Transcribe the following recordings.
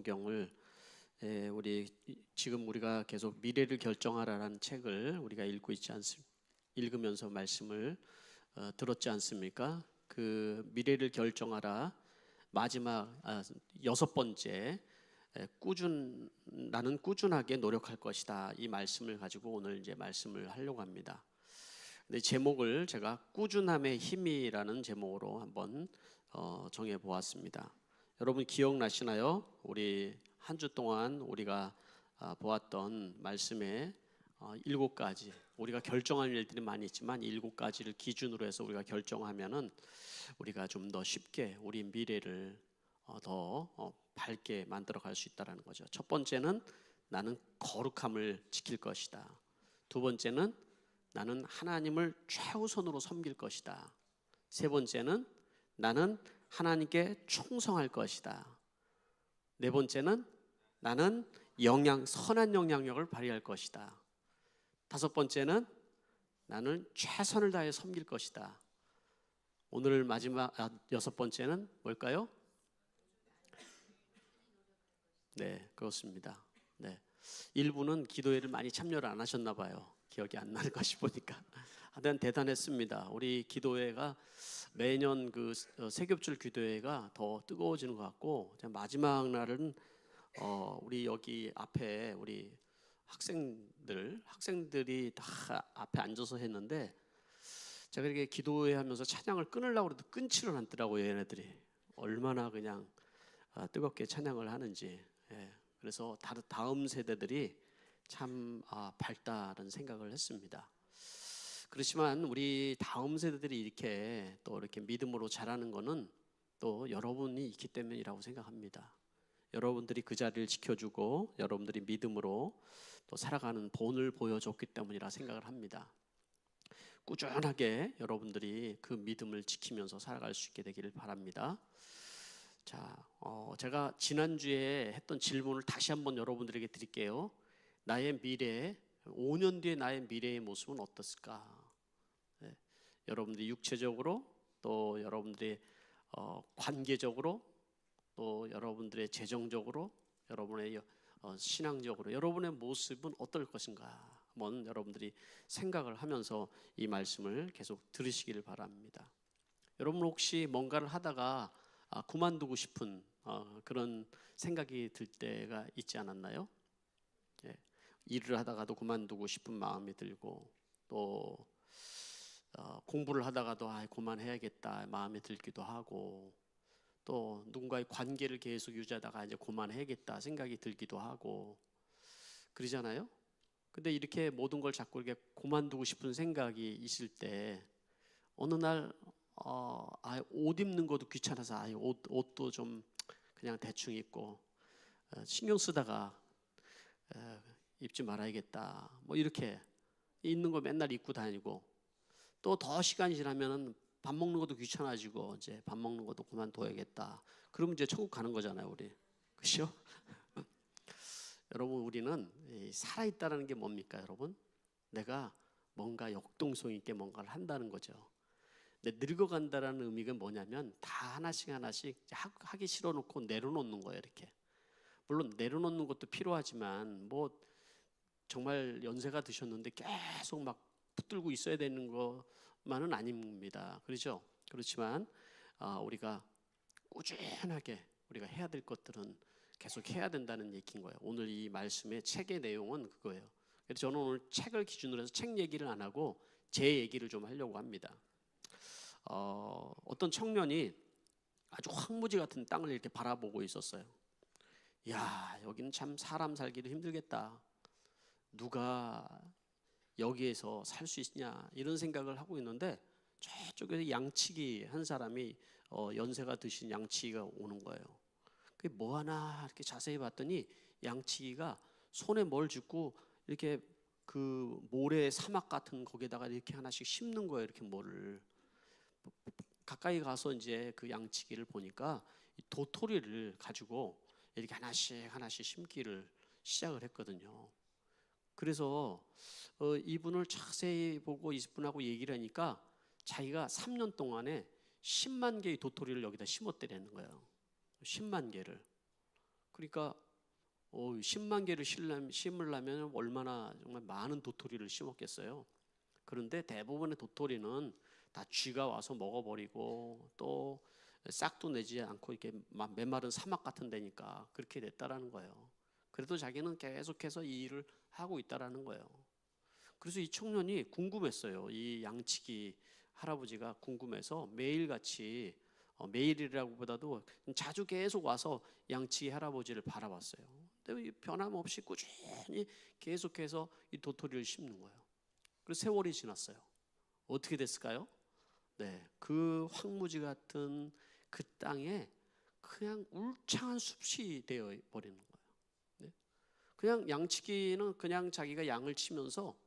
성경을 우리 지금 우리가 계속 미래를 결정하라라는 책을 우리가 읽고 있지 않습니까? 읽으면서 말씀을 들었지 않습니까? 그 미래를 결정하라 마지막 6번째 나는 꾸준하게 노력할 것이다, 이 말씀을 가지고 오늘 이제 말씀을 하려고 합니다. 근데 제목을 제가 꾸준함의 힘이라는 제목으로 한번 정해 보았습니다. 여러분 기억나시나요? 우리 한 주 동안 우리가 보았던 말씀에 7가지, 우리가 결정할 일들이 많이 있지만 7가지를 기준으로 해서 우리가 결정하면은 우리가 좀 더 쉽게 우리 미래를 더 밝게 만들어 갈 수 있다는 거죠. 첫 번째는 나는 거룩함을 지킬 것이다. 두 번째는 나는 하나님을 최우선으로 섬길 것이다. 세 번째는 나는 하나님께 충성할 것이다. 네 번째는 나는 선한 영향력을 발휘할 것이다. 다섯 번째는 나는 최선을 다해 섬길 것이다. 오늘 마지막 6번째는 뭘까요? 네, 그렇습니다. 네, 일부는 기도회를 많이 참여를 안 하셨나 봐요. 기억이 안 나는 것이 보니까. 하여튼 대단했습니다. 우리 기도회가 매년 그 세겹줄 기도회가 더 뜨거워지는 것 같고, 마지막 날은 우리 여기 앞에 우리 학생들이 다 앞에 앉아서 했는데, 제가 이렇게 기도회 하면서 찬양을 끊으려고 해도 끊지를 않더라고요. 얘네들이 얼마나 그냥 뜨겁게 찬양을 하는지. 그래서 다음 세대들이 참 밝다는 생각을 했습니다. 그렇지만 우리 다음 세대들이 이렇게 믿음으로 자라는 것은 또 여러분이 있기 때문이라고 생각합니다. 여러분들이 그 자리를 지켜주고 여러분들이 믿음으로 또 살아가는 본을 보여줬기 때문이라 생각을 합니다. 꾸준하게 여러분들이 그 믿음을 지키면서 살아갈 수 있게 되기를 바랍니다. 자, 제가 지난주에 했던 질문을 다시 한번 여러분들에게 드릴게요. 나의 미래, 5년 뒤에 나의 미래의 모습은 어떻을까? 여러분들이 육체적으로, 또 여러분들의 관계적으로, 또 여러분들의 재정적으로, 여러분의 신앙적으로 여러분의 모습은 어떨 것인가? 한번 여러분들이 생각을 하면서 이 말씀을 계속 들으시기를 바랍니다. 여러분 혹시 뭔가를 하다가 그만두고 싶은 그런 생각이 들 때가 있지 않았나요? 일을 하다가도 그만두고 싶은 마음이 들고, 또 공부를 하다가도 그만해야겠다 마음이 들기도 하고, 또 누군가의 관계를 계속 유지하다가 이제 그만해야겠다 생각이 들기도 하고 그러잖아요. 근데 이렇게 모든 걸 자꾸 이렇게 그만두고 싶은 생각이 있을 때 어느 날 옷 입는 것도 귀찮아서 옷도 좀 그냥 대충 입고 신경 쓰다가 입지 말아야겠다, 뭐 이렇게 있는 거 맨날 입고 다니고, 또 더 시간이 지나면은 밥 먹는 것도 귀찮아지고 이제 밥 먹는 것도 그만둬야겠다. 그러면 이제 천국 가는 거잖아요, 우리. 그렇죠? 여러분, 우리는 살아있다는 게 뭡니까, 여러분? 내가 뭔가 역동성 있게 뭔가를 한다는 거죠. 근데 늙어간다라는 의미가 뭐냐면 다 하나씩 하기 싫어 놓고 내려놓는 거예요, 이렇게. 물론 내려놓는 것도 필요하지만 뭐 정말 연세가 드셨는데 계속 막 붙들고 있어야 되는 것만은 아닙니다. 그렇죠? 그렇지만 우리가 꾸준하게 우리가 해야 될 것들은 계속 해야 된다는 얘기인 거예요. 오늘 이 말씀의 책의 내용은 그거예요. 그래서 저는 오늘 책을 기준으로 해서 책 얘기를 안 하고 제 얘기를 좀 하려고 합니다. 어떤 청년이 아주 황무지 같은 땅을 이렇게 바라보고 있었어요. 야, 여기는 참 사람 살기도 힘들겠다. 누가 여기에서 살 수 있냐, 이런 생각을 하고 있는데 저쪽에서 양치기 한 사람이 연세가 드신 양치기가 오는 거예요. 그게 뭐 하나 이렇게 자세히 봤더니 양치기가 손에 뭘 쥐고 이렇게 그 모래 사막 같은 거기에다가 이렇게 하나씩 심는 거예요. 이렇게 뭐를 가까이 가서 이제 그 양치기를 보니까 도토리를 가지고 이렇게 하나씩 심기를 시작을 했거든요. 그래서 이분을 자세히 보고 이분하고 얘기를 하니까 자기가 3년 동안에 10만 개의 도토리를 여기다 심었대라는 거예요. 10만 개를. 그러니까 10만 개를 심으려면 얼마나 정말 많은 도토리를 심었겠어요. 그런데 대부분의 도토리는 다 쥐가 와서 먹어버리고 또 싹도 내지 않고 이렇게 메마른 사막 같은 데니까 그렇게 됐다라는 거예요. 그래도 자기는 계속해서 이 일을 하고 있다라는 거예요. 그래서 이 청년이 궁금했어요. 이 양치기 할아버지가 궁금해서 매일같이 매일이라고보다도 자주 계속 와서 양치기 할아버지를 바라봤어요. 근데 변함없이 꾸준히 계속해서 이 도토리를 심는 거예요. 그래서 세월이 지났어요. 어떻게 됐을까요? 네, 그 황무지 같은 그 땅에 그냥 울창한 숲이 되어 버리는 거예요. 네? 그냥 양치기는 그냥 자기가 양을 치면서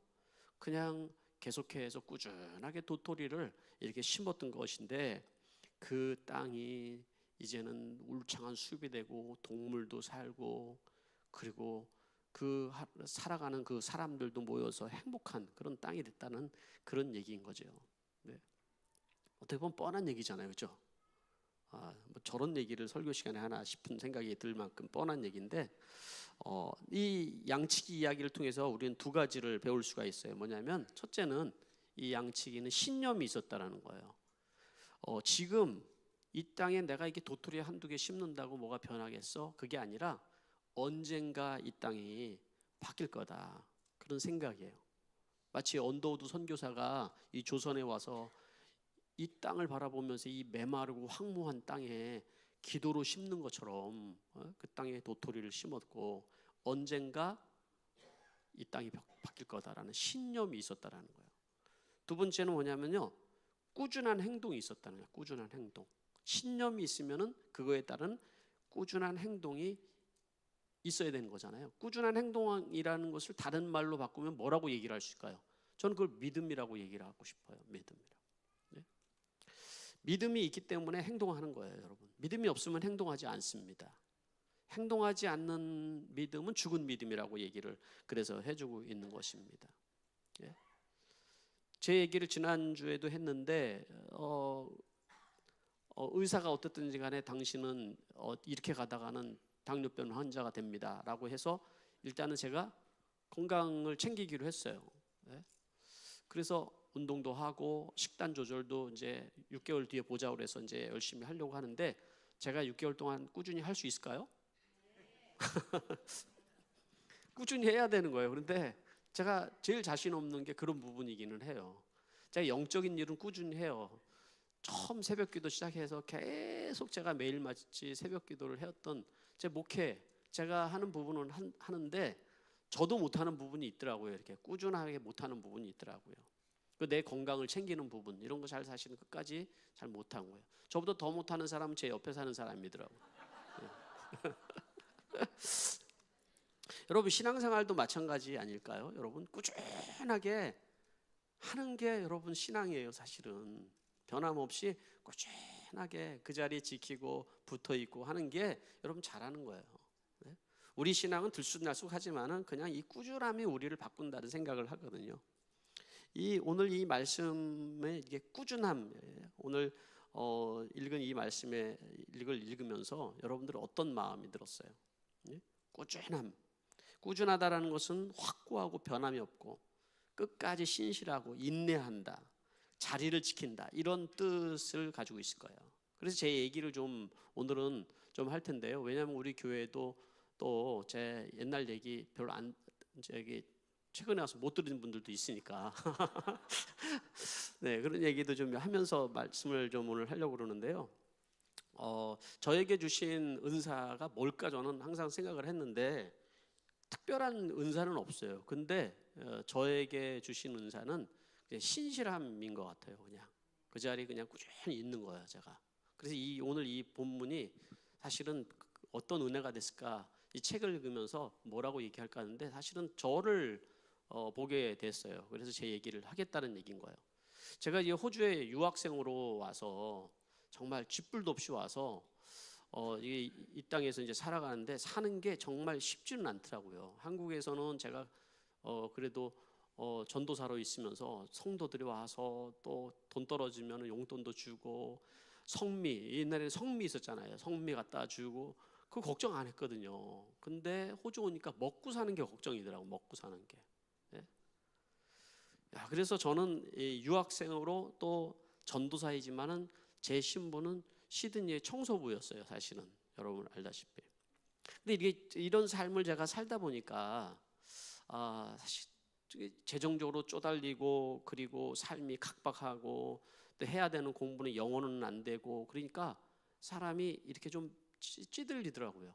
그냥 계속해서 꾸준하게 도토리를 이렇게 심었던 것인데 그 땅이 이제는 울창한 숲이 되고 동물도 살고 그리고 그 살아가는 그 사람들도 모여서 행복한 그런 땅이 됐다는 그런 얘기인 거죠. 네. 어떻게 보면 뻔한 얘기잖아요, 그렇죠? 뭐 저런 얘기를 설교 시간에 하나 싶은 생각이 들 만큼 뻔한 얘기인데 이 양치기 이야기를 통해서 우리는 두 가지를 배울 수가 있어요. 뭐냐면 첫째는 이 양치기는 신념이 있었다라는 거예요. 지금 이 땅에 내가 이게 도토리 한두 개 심는다고 뭐가 변하겠어? 그게 아니라 언젠가 이 땅이 바뀔 거다, 그런 생각이에요. 마치 언더우드 선교사가 이 조선에 와서 이 땅을 바라보면서 이 메마르고 황무한 땅에 기도로 심는 것처럼 그 땅에 도토리를 심었고 언젠가 이 땅이 바뀔 거다라는 신념이 있었다라는 거예요. 두 번째는 뭐냐면요, 꾸준한 행동이 있었다는 거예요. 꾸준한 행동. 신념이 있으면은 그거에 따른 꾸준한 행동이 있어야 되는 거잖아요. 꾸준한 행동이라는 것을 다른 말로 바꾸면 뭐라고 얘기를 할 수 있을까요? 저는 그걸 믿음이라고 얘기를 하고 싶어요. 믿음이라고. 네? 믿음이 있기 때문에 행동하는 거예요, 여러분. 믿음이 없으면 행동하지 않습니다. 행동하지 않는 믿음은 죽은 믿음이라고 얘기를 그래서 해주고 있는 것입니다. 예? 제 얘기를 지난주에도 했는데 의사가 어떻든지 간에 당신은 이렇게 가다가는 당뇨병 환자가 됩니다 라고 해서 일단은 제가 건강을 챙기기로 했어요. 네? 그래서 운동도 하고 식단 조절도 이제 6개월 뒤에 보자고 해서 이제 열심히 하려고 하는데 제가 6개월 동안 꾸준히 할 수 있을까요? 꾸준히 해야 되는 거예요. 그런데 제가 제일 자신 없는 게 그런 부분이기는 해요. 제가 영적인 일은 꾸준히 해요. 처음 새벽기도 시작해서 계속 제가 매일같이 새벽기도를 해왔던 제 목회, 제가 하는 부분은 하는데 저도 못하는 부분이 있더라고요. 이렇게 꾸준하게 못하는 부분이 있더라고요. 내 건강을 챙기는 부분, 이런 거 잘 사실은 끝까지 잘 못한 거예요. 저보다 더 못하는 사람은 제 옆에 사는 사람이더라고요. 여러분 신앙생활도 마찬가지 아닐까요? 여러분 꾸준하게 하는 게 여러분 신앙이에요. 사실은 변함없이 꾸준하게 그 자리에 지키고 붙어있고 하는 게 여러분 잘하는 거예요. 네? 우리 신앙은 들쑥날쑥하지만은 그냥 이 꾸준함이 우리를 바꾼다는 생각을 하거든요. 오늘 이 말씀의 이게 꾸준함, 오늘 읽은 이 말씀의 읽으면서 여러분들은 어떤 마음이 들었어요? 꾸준함. 꾸준하다라는 것은 확고하고 변함이 없고 끝까지 신실하고 인내한다, 자리를 지킨다, 이런 뜻을 가지고 있을 거예요. 그래서 제 얘기를 좀 오늘은 좀 할 텐데요. 왜냐하면 우리 교회도 또 제 옛날 얘기 별로 안 저기 최근에 와서 못 들은 분들도 있으니까 네, 그런 얘기도 좀 하면서 말씀을 좀 오늘 하려고 그러는데요. 저에게 주신 은사가 뭘까 저는 항상 생각을 했는데 특별한 은사는 없어요. 근데 저에게 주신 은사는 신실함인 것 같아요. 그냥 그 자리에 그냥 꾸준히 있는 거예요, 제가. 그래서 오늘 이 본문이 사실은 어떤 은혜가 됐을까, 이 책을 읽으면서 뭐라고 얘기할까 하는데 사실은 저를 보게 됐어요. 그래서 제 얘기를 하겠다는 얘기인 거예요. 제가 이제 호주에 유학생으로 와서 정말 쥐뿔도 없이 와서 이 땅에서 이제 살아가는데 사는 게 정말 쉽지는 않더라고요. 한국에서는 제가 그래도 전도사로 있으면서 성도들이 와서 또 돈 떨어지면 용돈도 주고, 성미, 옛날에는 성미 있었잖아요. 성미 갖다 주고 그 걱정 안 했거든요. 근데 호주 오니까 먹고 사는 게 걱정이더라고. 먹고 사는 게. 예? 야, 그래서 저는 이 유학생으로 또 전도사이지만은 제 신분은 시드니의 청소부였어요. 사실은 여러분 알다시피. 근데 이게 이런 삶을 제가 살다 보니까 사실 재정적으로 쪼달리고 그리고 삶이 각박하고 또 해야 되는 공부는 영어는 안 되고 그러니까 사람이 이렇게 좀 찌들리더라고요.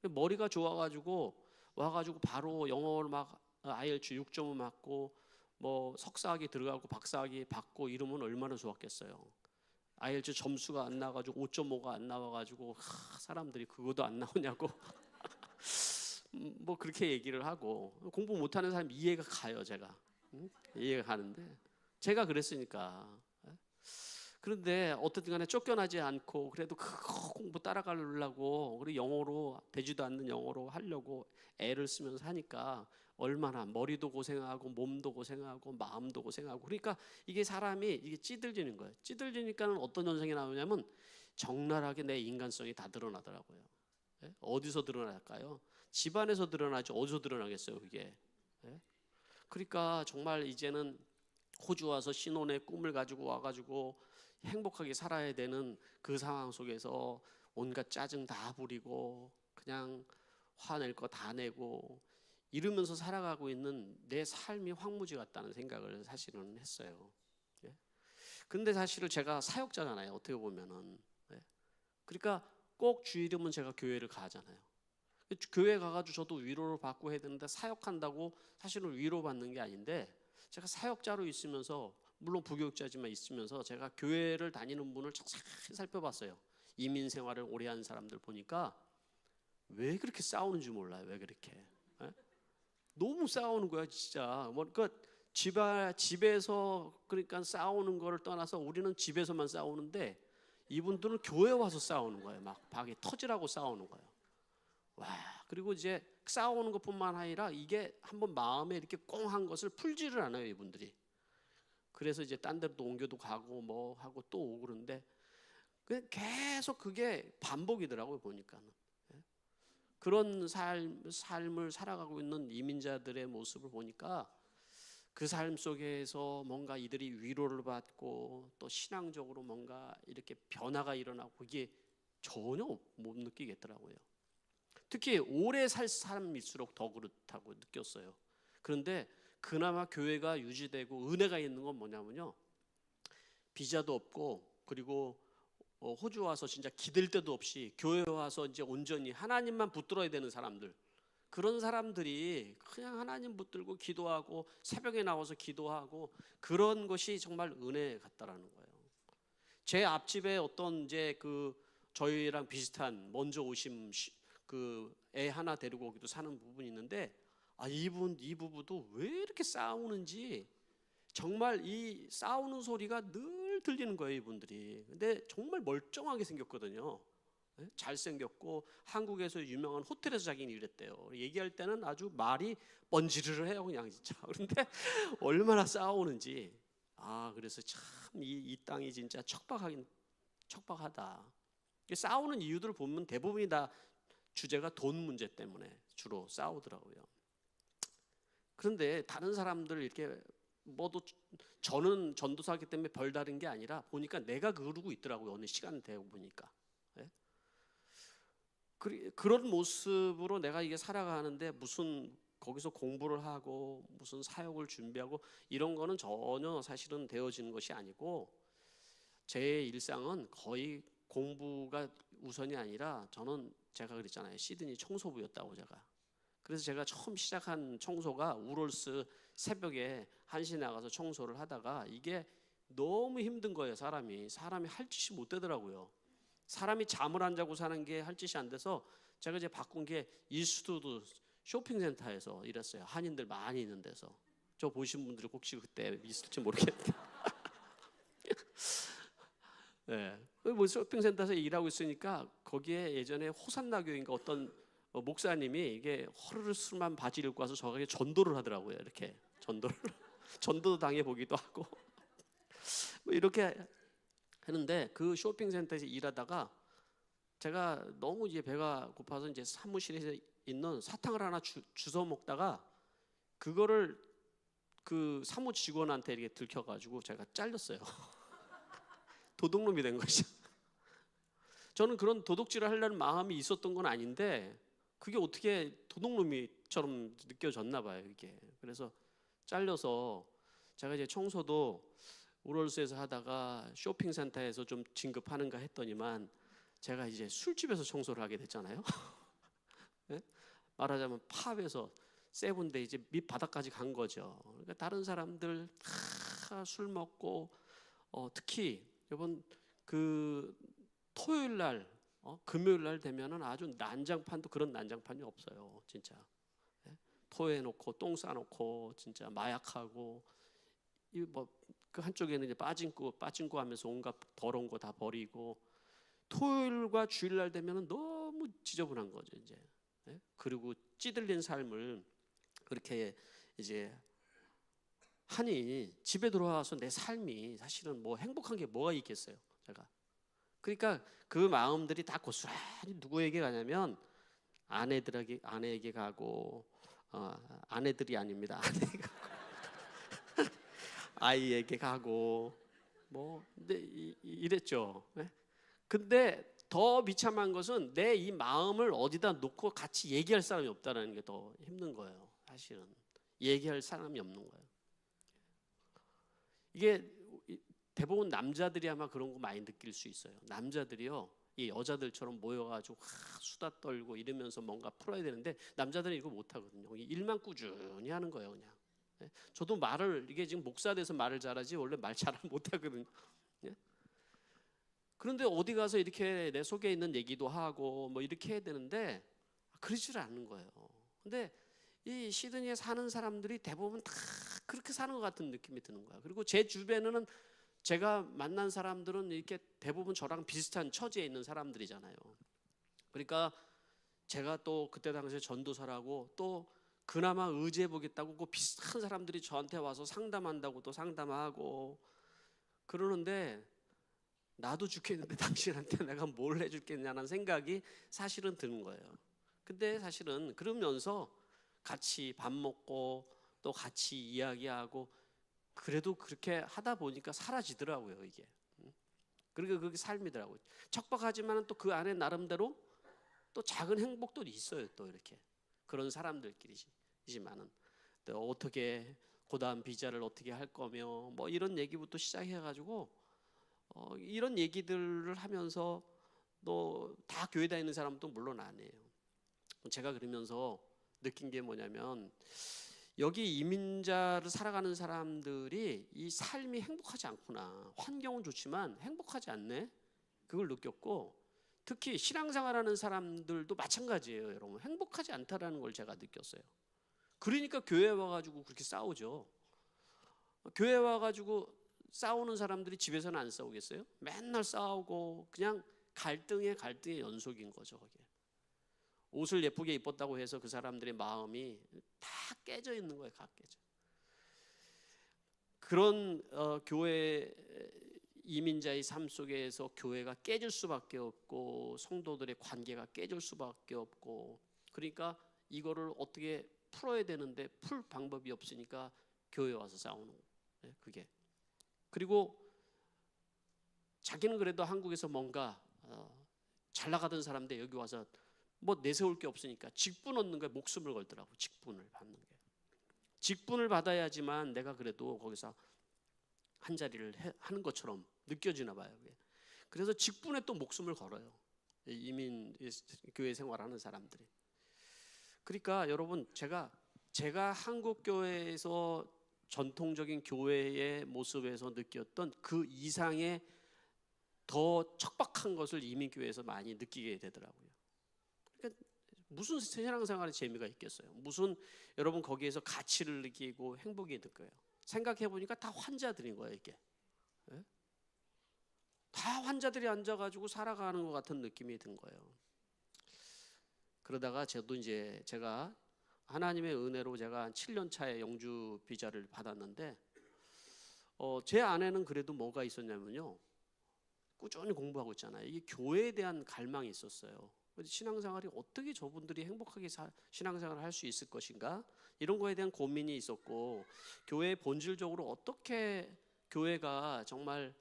머리가 좋아가지고 와가지고 바로 영어를 막 IELTS 6.5 맞고 뭐 석사학위 들어가고 박사학위 받고 이러면 얼마나 좋았겠어요. IELTS 점수가 안 나와가지고 5.5가 안 나와가지고 사람들이 그거도 안 나오냐고 뭐 그렇게 얘기를 하고 공부 못하는 사람 이해가 가요. 제가 이해가 가는데 제가 그랬으니까. 그런데 어떻든 간에 쫓겨나지 않고 그래도 그거 공부 따라가려고 그리고 영어로 되지도 않는 영어로 하려고 애를 쓰면서 하니까 얼마나 머리도 고생하고 몸도 고생하고 마음도 고생하고 그러니까 이게 사람이 이게 찌들리는 거예요. 찌들리니까는 어떤 현상이 나오냐면 적나라하게 내 인간성이 다 드러나더라고요. 어디서 드러날까요? 집안에서 드러나죠. 어디서 드러나겠어요, 그게? 그러니까 정말 이제는 호주 와서 신혼의 꿈을 가지고 와가지고 행복하게 살아야 되는 그 상황 속에서 온갖 짜증 다 부리고 그냥 화낼 거 다 내고 이러면서 살아가고 있는 내 삶이 황무지 같다는 생각을 사실은 했어요. 근데 사실은 제가 사역자잖아요. 어떻게 보면은. 그러니까 꼭 주일이면 제가 교회를 가잖아요. 교회 가가지고 저도 위로를 받고 해야 되는데 사역한다고 사실은 위로받는 게 아닌데 제가 사역자로 있으면서 물론 부교육자지만 있으면서 제가 교회를 다니는 분을 자세히 살펴봤어요. 이민 생활을 오래 한 사람들 보니까 왜 그렇게 싸우는지 몰라요. 왜 그렇게 너무 싸우는 거야 진짜. 뭐 그러니까 집에서 그러니까 싸우는 거를 떠나서 우리는 집에서만 싸우는데 이분들은 교회 와서 싸우는 거예요. 막 방이 터지라고 싸우는 거예요. 와, 그리고 이제 싸우는 것뿐만 아니라 이게 한번 마음에 이렇게 꽁한 것을 풀지를 않아요, 이분들이. 그래서 이제 딴 데로 또 옮겨도 가고 뭐 하고 또 오고 그러는데 계속 그게 반복이더라고요, 보니까는. 그런 삶을 살아가고 있는 이민자들의 모습을 보니까 그 삶 속에서 뭔가 이들이 위로를 받고 또 신앙적으로 뭔가 이렇게 변화가 일어나고 이게 전혀 못 느끼겠더라고요. 특히 오래 살 사람일수록 더 그렇다고 느꼈어요. 그런데 그나마 교회가 유지되고 은혜가 있는 건 뭐냐면요, 비자도 없고 그리고 호주 와서 진짜 기댈 데도 없이 교회 와서 이제 온전히 하나님만 붙들어야 되는 사람들, 그런 사람들이 그냥 하나님 붙들고 기도하고 새벽에 나와서 기도하고 그런 것이 정말 은혜 같다라는 거예요. 제 앞집에 어떤 이제 그 저희랑 비슷한 먼저 오신 그 애 하나 데리고 오기도 사는 부분이 있는데 이 부부도 왜 이렇게 싸우는지 정말 이 싸우는 소리가 늘 들리는 거예요, 이분들이. 근데 정말 멀쩡하게 생겼거든요. 잘생겼고 한국에서 유명한 호텔에서 자기는 일했대요. 얘기할 때는 아주 말이 번지르르 해요, 그냥 진짜. 그런데 얼마나 싸우는지. 그래서 참 이 땅이 진짜 척박하다. 싸우는 이유들을 보면 대부분이 다 주제가 돈 문제 때문에 주로 싸우더라고요. 그런데 다른 사람들 이렇게 뭐도 저는 전도사기 때문에 별다른 게 아니라 보니까 내가 그러고 있더라고요. 어느 시간 되고 보니까. 그런 모습으로 내가 이게 살아가는데 무슨 거기서 공부를 하고 무슨 사역을 준비하고 이런 거는 전혀 사실은 되어지는 것이 아니고 제 일상은 거의 공부가 우선이 아니라 저는 제가 그랬잖아요. 시드니 청소부였다고 제가. 그래서 제가 처음 시작한 청소가 우롤스 새벽에 1시 나가서 청소를 하다가 이게 너무 힘든 거예요. 사람이 할 짓이 못 되더라고요. 사람이 잠을 안 자고 사는 게 할 짓이 안 돼서 제가 이제 바꾼 게 이스트우드 쇼핑센터에서 일했어요. 한인들 많이 있는 데서. 저 보신 분들이 혹시 그때 있을지 모르겠는데 네. 뭐 쇼핑센터에서 일하고 있으니까 거기에 예전에 호산나 교인가 어떤 목사님이 이게 허르르 술만 바지를 입고 와서 저에게 전도를 하더라고요. 이렇게 전도도 당해 보기도 하고 뭐 이렇게 했는데 그 쇼핑센터에서 일하다가 제가 너무 이제 배가 고파서 이제 사무실에 있는 사탕을 하나 주워 먹다가 그거를 그 사무 직원한테 이렇게 들켜가지고 제가 잘렸어요. 도둑놈이 된 거죠. 저는 그런 도둑질을 하려는 마음이 있었던 건 아닌데 그게 어떻게 도둑놈이처럼 느껴졌나 봐요, 이게. 그래서 잘려서 제가 이제 청소도 우럴스에서 하다가 쇼핑센터에서 좀 진급하는가 했더니만 제가 이제 술집에서 청소를 하게 됐잖아요. 네? 말하자면 팝에서 세븐데 이제 밑바닥까지 간 거죠. 그러니까 다른 사람들 다 술 먹고 특히 이번 그 토요일 날 금요일 날 되면은 아주 난장판도 그런 난장판이 없어요, 진짜. 네? 토해놓고 똥 싸놓고 진짜 마약하고 이 뭐 그 한쪽에는 이제 빠진고 하면서 온갖 더러운 거 다 버리고 토요일과 주일날 되면은 너무 지저분한 거죠, 이제. 네? 그리고 찌들린 삶을 그렇게 이제 하니 집에 들어와서 내 삶이 사실은 뭐 행복한 게 뭐가 있겠어요, 제가. 그러니까 그 마음들이 다 고스란히 누구에게 가냐면 아내에게 가고 아내들이 아닙니다. 아내가 아이에게 가고 뭐 근데 이랬죠. 네? 근데 더 비참한 것은 내 이 마음을 어디다 놓고 같이 얘기할 사람이 없다는 게 더 힘든 거예요. 사실은 얘기할 사람이 없는 거예요. 이게 대부분 남자들이 아마 그런 거 많이 느낄 수 있어요. 남자들이요, 이 여자들처럼 모여가지고 수다 떨고 이러면서 뭔가 풀어야 되는데 남자들은 이거 못 하거든요. 일만 꾸준히 하는 거예요, 그냥. 네? 저도 이게 지금 목사 돼서 말을 잘하지 원래 말 잘 못 하거든요. 네? 그런데 어디 가서 이렇게 내 속에 있는 얘기도 하고 뭐 이렇게 해야 되는데 그러질 않는 거예요. 근데 이 시드니에 사는 사람들이 대부분 다 그렇게 사는 것 같은 느낌이 드는 거야. 그리고 제 주변에는 제가 만난 사람들은 이렇게 대부분 저랑 비슷한 처지에 있는 사람들이잖아요. 그러니까 제가 또 그때 당시에 전도사라고 또 그나마 의지해 보겠다고 그 비슷한 사람들이 저한테 와서 상담한다고 또 상담하고 그러는데 나도 죽겠는데 당신한테 내가 뭘 해줄겠냐는 생각이 사실은 드는 거예요. 근데 사실은 그러면서 같이 밥 먹고 또 같이 이야기하고 그래도 그렇게 하다 보니까 사라지더라고요, 이게. 그러니까 그게 삶이더라고요. 척박하지만 또 그 안에 나름대로 또 작은 행복도 있어요, 또 이렇게. 그런 사람들끼리지만은 또 어떻게 고다음 비자를 어떻게 할 거며 뭐 이런 얘기부터 시작해가지고 이런 얘기들을 하면서 또 다 교회 다니는 사람도 물론 아니에요. 제가 그러면서 느낀 게 뭐냐면 여기 이민자를 살아가는 사람들이 이 삶이 행복하지 않구나. 환경은 좋지만 행복하지 않네. 그걸 느꼈고 특히 신앙생활하는 사람들도 마찬가지예요, 여러분. 행복하지 않다라는 걸 제가 느꼈어요. 그러니까 교회 와가지고 그렇게 싸우죠. 교회 와가지고 싸우는 사람들이 집에서는 안 싸우겠어요? 맨날 싸우고 그냥 갈등의 연속인 거죠, 그게. 옷을 예쁘게 입었다고 해서 그 사람들의 마음이 다 깨져 있는 거예요, 다 깨져. 그런 교회 이민자의 삶 속에서 교회가 깨질 수밖에 없고 성도들의 관계가 깨질 수밖에 없고 그러니까 이거를 어떻게 풀어야 되는데 풀 방법이 없으니까 교회 와서 싸우는 거예요, 그게. 그리고 자기는 그래도 한국에서 뭔가 잘 나가던 사람인데 여기 와서 뭐 내세울 게 없으니까 직분 얻는 거에 목숨을 걸더라고. 직분을 받는 게. 직분을 받아야지만 내가 그래도 거기서 한 자리를 하는 것처럼 느껴지나 봐요. 그래서 직분에 또 목숨을 걸어요, 이민 교회 생활하는 사람들이. 그러니까 여러분 제가 한국 교회에서 전통적인 교회의 모습에서 느꼈던 그 이상의 더 척박한 것을 이민교회에서 많이 느끼게 되더라고요. 그러니까 무슨 신앙생활의 재미가 있겠어요? 무슨 여러분 거기에서 가치를 느끼고 행복이 느껴요? 생각해 보니까 다 환자들인 거예요, 이게. 네? 다 환자들이 앉아가지고 살아가는 것 같은 느낌이 든 거예요. 그러다가 저도 이제 제가 하나님의 은혜로 제가 한 7년 차에 영주 비자를 받았는데 제 안에는 그래도 뭐가 있었냐면요, 꾸준히 공부하고 있잖아요. 이게 교회에 대한 갈망이 있었어요. 신앙생활이 어떻게 저분들이 행복하게 신앙생활을 할 수 있을 것인가, 이런 거에 대한 고민이 있었고, 교회의 본질적으로 어떻게 교회가 정말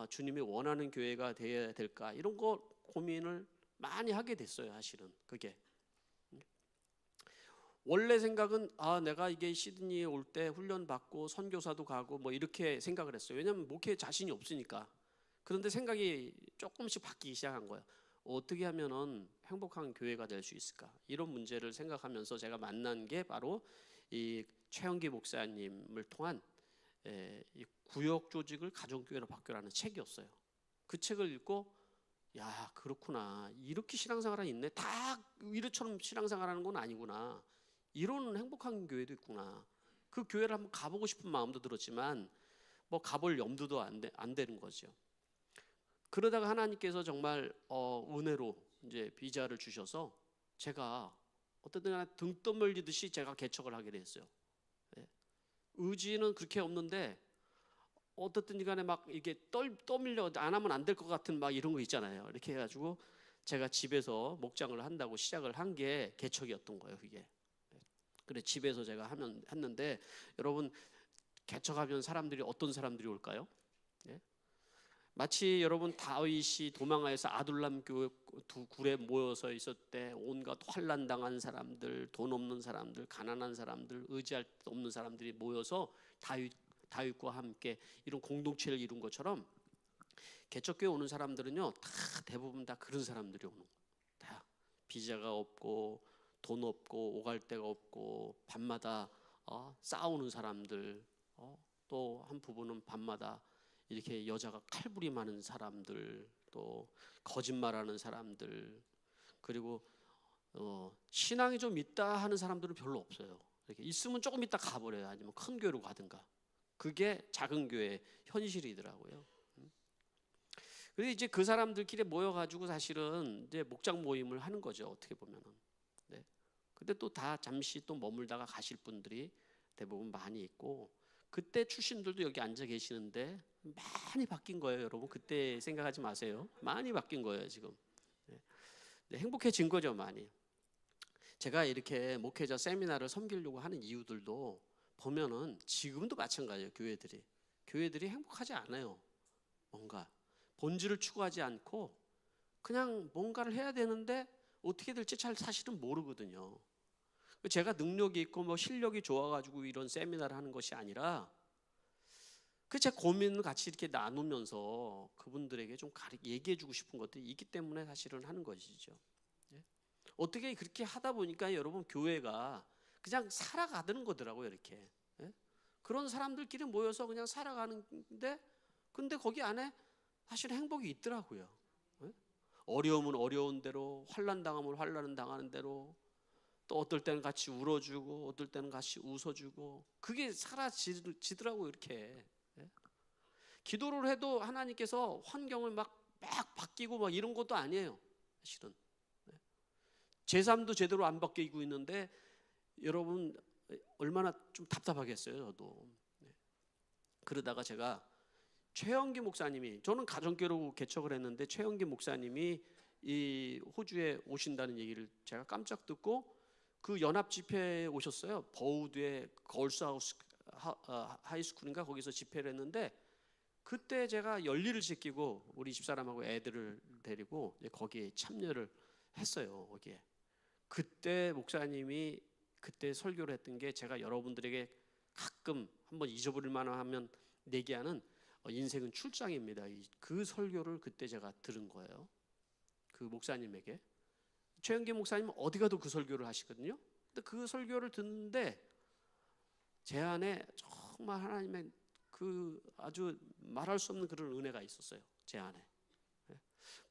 주님이 원하는 교회가 되어야 될까, 이런 거 고민을 많이 하게 됐어요. 사실은 그게 원래 생각은 내가 이게 시드니에 올 때 훈련 받고 선교사도 가고 뭐 이렇게 생각을 했어요. 왜냐하면 목회에 자신이 없으니까. 그런데 생각이 조금씩 바뀌기 시작한 거예요. 어떻게 하면은 행복한 교회가 될 수 있을까, 이런 문제를 생각하면서 제가 만난 게 바로 이 최영기 목사님을 통한 이 구역 조직을 가정교회로 바꾸라는 책이었어요. 그 책을 읽고 야, 그렇구나, 이렇게 신앙생활이 있네, 다 이렇처럼 신앙생활하는 건 아니구나, 이런 행복한 교회도 있구나. 그 교회를 한번 가보고 싶은 마음도 들었지만 뭐 가볼 염두도 안 되는 거죠. 그러다가 하나님께서 정말 은혜로 이제 비자를 주셔서 제가 어떤 날 등 떠밀리듯이 제가 개척을 하게 됐어요. 의지는 그렇게 없는데 어떻든 간에 막 이게 떠밀려 안 하면 안 될 것 같은 막 이런 거 있잖아요. 이렇게 해가지고 제가 집에서 목장을 한다고 시작을 한 게 개척이었던 거예요. 그게. 그래, 집에서 제가 했는데 여러분, 개척하면 사람들이 어떤 사람들이 올까요? 예? 마치 여러분 다윗이 도망하여서 아둘람 교회 두 굴에 모여서 있을 때 온갖 환난 당한 사람들, 돈 없는 사람들, 가난한 사람들, 의지할 데 없는 사람들이 모여서 다윗과 함께 이런 공동체를 이룬 것처럼 개척교회 오는 사람들은요, 다 대부분 다 그런 사람들이 오는 거예요. 다 비자가 없고 돈 없고 오갈 데가 없고 밤마다 싸우는 사람들, 또 한 부분은 밤마다 이렇게 여자가 칼부림하는 사람들, 또 거짓말하는 사람들, 그리고 신앙이 좀 있다 하는 사람들은 별로 없어요. 이렇게 있으면 조금 있다 가버려요. 아니면 큰 교회로 가든가. 그게 작은 교회의 현실이더라고요. 그래서 이제 그 사람들끼리 모여가지고 사실은 이제 목장 모임을 하는 거죠. 어떻게 보면은. 네. 근데 또 다 잠시 또 머물다가 가실 분들이 대부분 많이 있고, 그때 출신들도 여기 앉아 계시는데 많이 바뀐 거예요. 여러분, 그때 생각하지 마세요. 많이 바뀐 거예요 지금. 네, 행복해진 거죠 많이. 제가 이렇게 목회자 세미나를 섬기려고 하는 이유들도 보면은 지금도 마찬가지예요. 교회들이 행복하지 않아요. 뭔가 본질을 추구하지 않고 그냥 뭔가를 해야 되는데 어떻게 될지 잘 사실은 모르거든요. 제가 능력이 있고 뭐 실력이 좋아가지고 이런 세미나를 하는 것이 아니라 제 고민을 같이 이렇게 나누면서 그분들에게 좀 얘기해주고 싶은 것들이 있기 때문에 사실은 하는 것이죠. 어떻게 그렇게 하다 보니까 여러분, 교회가 그냥 살아가는 거더라고요. 이렇게 그런 사람들끼리 모여서 그냥 살아가는데, 근데 거기 안에 사실 행복이 있더라고요. 어려우면 어려운 대로, 환난 당하면 환난 당하는 대로, 또 어떨 때는 같이 울어주고 어떨 때는 같이 웃어주고, 그게 사라지더라고요. 이렇게 기도를 해도 하나님께서 환경을 막 바뀌고 막 이런 것도 아니에요. 사실은 제 삶도 제대로 안 바뀌고 있는데 여러분, 얼마나 좀 답답하겠어요. 저도. 그러다가 제가 최영기 목사님이, 저는 가정교회로 개척을 했는데 최영기 목사님이 이 호주에 오신다는 얘기를 제가 깜짝 듣고 그 연합 집회에 오셨어요. 버우드의 걸스하우스 하이스쿨인가, 거기서 집회를 했는데 그때 제가 열일을 지키고 우리 집사람하고 애들을 데리고 거기에 참여를 했어요. 거기에 그때 목사님이 그때 설교를 했던 게, 제가 여러분들에게 가끔 한번 잊어버릴 만한 하면 내기하는 인생은 출장입니다. 그 설교를 그때 제가 들은 거예요. 그 목사님에게. 최영기 목사님은 어디 가도 그 설교를 하시거든요. 근데 그 설교를 듣는데 제 안에 정말 하나님의 그 아주 말할 수 없는 그런 은혜가 있었어요. 제 안에.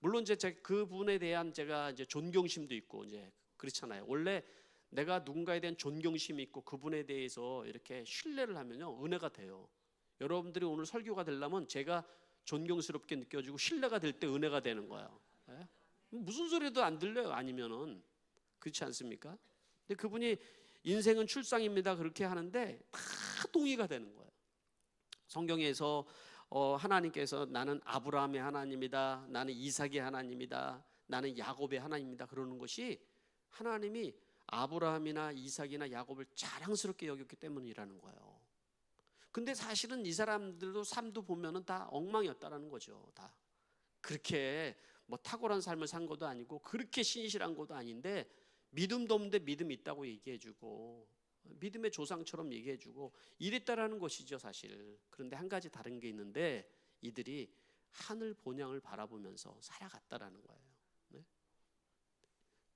물론 이제 그분에 대한 제가 이제 존경심도 있고 이제 그렇잖아요. 원래 내가 누군가에 대한 존경심이 있고 그분에 대해서 이렇게 신뢰를 하면요, 은혜가 돼요. 여러분들이 오늘 설교가 되려면 제가 존경스럽게 느껴지고 신뢰가 될 때 은혜가 되는 거예요. 무슨 소리도 안 들려요. 아니면은. 그렇지 않습니까? 근데 그분이 인생은 출상입니다 그렇게 하는데 다 동의가 되는 거예요. 성경에서 하나님께서 나는 아브라함의 하나님이다, 나는 이삭의 하나님이다, 나는 야곱의 하나님이다 그러는 것이 하나님이 아브라함이나 이삭이나 야곱을 자랑스럽게 여겼기 때문이라는 거예요. 근데 사실은 이 사람들도 삶도 보면은 다 엉망이었다라는 거죠. 다 그렇게 뭐 탁월한 삶을 산 것도 아니고 그렇게 신실한 것도 아닌데 믿음도 없는데 믿음이 있다고 얘기해주고 믿음의 조상처럼 얘기해주고 이랬다라는 것이죠 사실. 그런데 한 가지 다른 게 있는데 이들이 하늘 본향을 바라보면서 살아갔다라는 거예요. 네?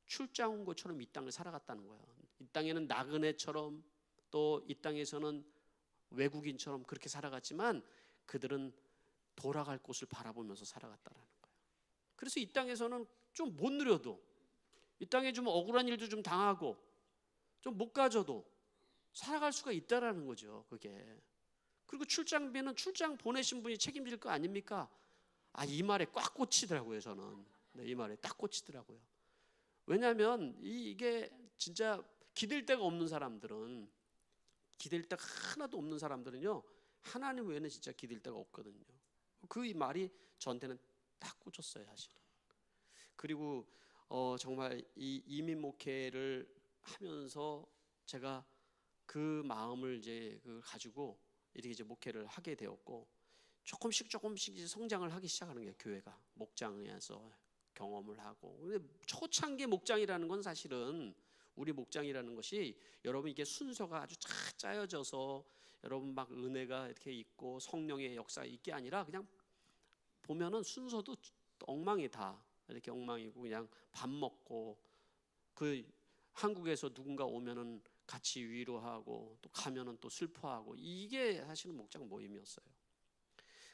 출장 온 것처럼 이 땅을 살아갔다는 거예요. 이 땅에는 나그네처럼 또 이 땅에서는 외국인처럼 그렇게 살아갔지만 그들은 돌아갈 곳을 바라보면서 살아갔다라는 거예요. 그래서 이 땅에서는 좀 못 누려도 이 땅에 좀 억울한 일도 좀 당하고 좀 못 가져도 살아갈 수가 있다라는 거죠. 그게. 그리고 출장비는 출장 보내신 분이 책임질 거 아닙니까? 이 말에 꽉 꽂히더라고요. 저는. 네, 이 말에 딱 꽂히더라고요. 왜냐하면 이게 진짜 기댈 데가 없는 사람들은 기댈 데가 하나도 없는 사람들은요 하나님 외에는 진짜 기댈 데가 없거든요. 그 말이 저한테는 딱 꽂혔어요 사실. 그리고 정말 이 이민 목회를 하면서 제가 그 마음을 이제 가지고 이렇게 이제 목회를 하게 되었고 조금씩 이제 성장을 하기 시작하는 거예요. 교회가 목장에서 경험을 하고. 근데 초창기 목장이라는 건 사실은 우리 목장이라는 것이 여러분 이게 순서가 아주 쫙 짜여져서 여러분 막 은혜가 이렇게 있고 성령의 역사가 있게 아니라 그냥 보면은 순서도 엉망이 다 이렇게 엉망이고 그냥 밥 먹고 그 한국에서 누군가 오면은 같이 위로하고 또 가면은 또 슬퍼하고 이게 사실은 목장 모임이었어요.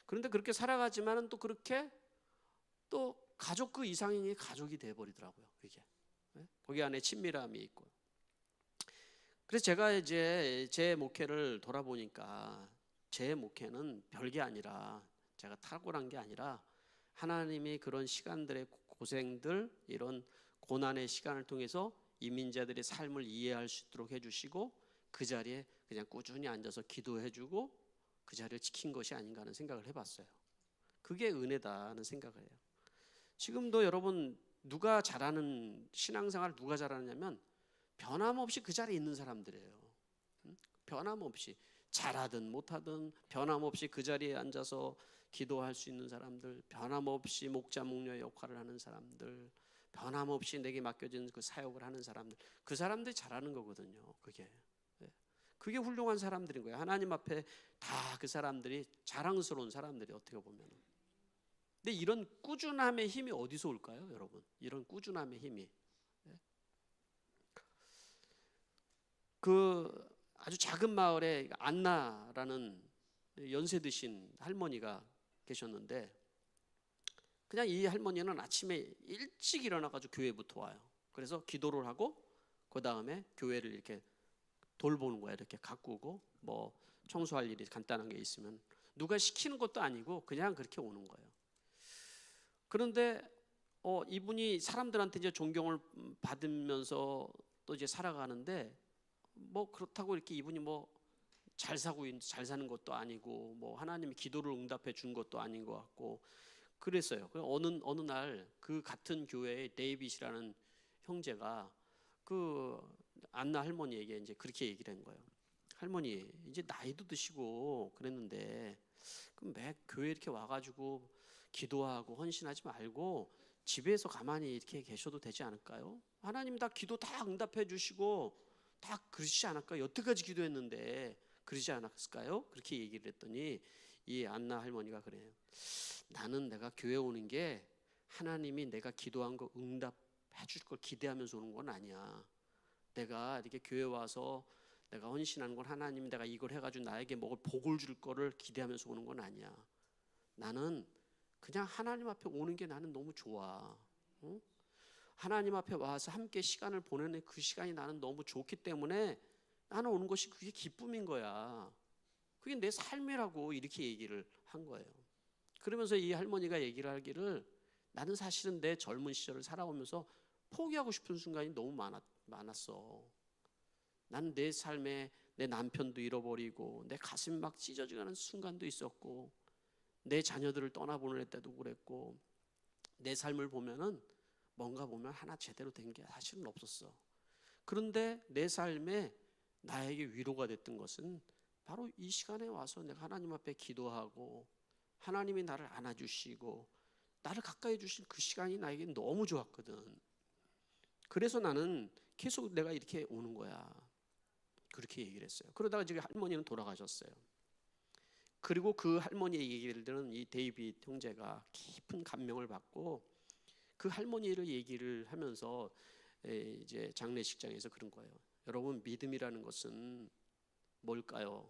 그런데 그렇게 살아가지만은 또 그렇게 또 가족 그 이상이 가족이 돼 버리더라고요. 이게 거기 안에 친밀함이 있고. 그래서 제가 이제 제 목회를 돌아보니까 제 목회는 별게 아니라 제가 탁월한 게 아니라 하나님이 그런 시간들의 고생들 이런 고난의 시간을 통해서 이민자들의 삶을 이해할 수 있도록 해주시고 그 자리에 그냥 꾸준히 앉아서 기도해주고 그 자리를 지킨 것이 아닌가 하는 생각을 해봤어요. 그게 은혜다는 생각을 해요. 지금도 여러분 누가 잘하는 신앙생활을 누가 잘하느냐면 변함없이 그 자리에 있는 사람들이에요. 변함없이 잘하든 못하든 변함없이 그 자리에 앉아서 기도할 수 있는 사람들, 변함없이 목자 목녀의 역할을 하는 사람들, 변함없이 내게 맡겨진 그 사역을 하는 사람들, 그 사람들이 잘하는 거거든요. 그게 훌륭한 사람들인 거예요. 하나님 앞에 다 그 사람들이 자랑스러운 사람들이 어떻게 보면. 근데 이런 꾸준함의 힘이 어디서 올까요, 여러분? 이런 꾸준함의 힘이. 그 아주 작은 마을에 안나라는 연세 드신 할머니가 계셨는데 그냥 이 할머니는 아침에 일찍 일어나가지고 교회부터 와요. 그래서 기도를 하고 그 다음에 교회를 이렇게 돌보는 거야. 이렇게 가꾸고 뭐 청소할 일이 간단한 게 있으면 누가 시키는 것도 아니고 그냥 그렇게 오는 거예요. 그런데 이분이 사람들한테 이제 존경을 받으면서 또 이제 살아가는데 뭐 그렇다고 이렇게 이분이 뭐 잘 사는 것도 아니고 뭐 하나님이 기도를 응답해 준 것도 아닌 것 같고 그랬어요. 어느 날 그 같은 교회의 데이빗이라는 형제가 그 안나 할머니에게 이제 그렇게 얘기를 한 거예요. 할머니 이제 나이도 드시고 그랬는데 그럼 매 교회 이렇게 와가지고 기도하고 헌신하지 말고 집에서 가만히 이렇게 계셔도 되지 않을까요? 하나님 다 기도 다 응답해 주시고 다 그러시지 않을까요? 여태까지 기도했는데 그러지 않았을까요? 그렇게 얘기를 했더니 이 안나 할머니가 그래요. 나는 내가 교회 오는 게 하나님이 내가 기도한 거 응답해 줄 걸 기대하면서 오는 건 아니야. 내가 이렇게 교회 와서 내가 헌신하는 건 하나님이 내가 이걸 해가지고 나에게 먹을 복을 줄 거를 기대하면서 오는 건 아니야. 나는 그냥 하나님 앞에 오는 게 나는 너무 좋아. 응? 하나님 앞에 와서 함께 시간을 보내는 그 시간이 나는 너무 좋기 때문에 나는 오는 것이 그게 기쁨인 거야. 그게 내 삶이라고 이렇게 얘기를 한 거예요. 그러면서 이 할머니가 얘기를 하기를 나는 사실은 내 젊은 시절을 살아오면서 포기하고 싶은 순간이 너무 많았어. 나는 내 삶에 내 남편도 잃어버리고 내 가슴이 막 찢어지는 순간도 있었고 내 자녀들을 떠나보낼 때도 그랬고, 내 삶을 보면은 뭔가 보면 하나 제대로 된 게 사실은 없었어. 그런데 내 삶에 나에게 위로가 됐던 것은 바로 이 시간에 와서 내가 하나님 앞에 기도하고 하나님이 나를 안아주시고 나를 가까이 주신 그 시간이 나에게 너무 좋았거든. 그래서 나는 계속 내가 이렇게 오는 거야. 그렇게 얘기를 했어요. 그러다가 지금 할머니는 돌아가셨어요. 그리고 그 할머니의 얘기를 들은 이 데이빗 형제가 깊은 감명을 받고 그 할머니를 얘기를 하면서 이제 장례식장에서 그런 거예요. 여러분, 믿음이라는 것은 뭘까요?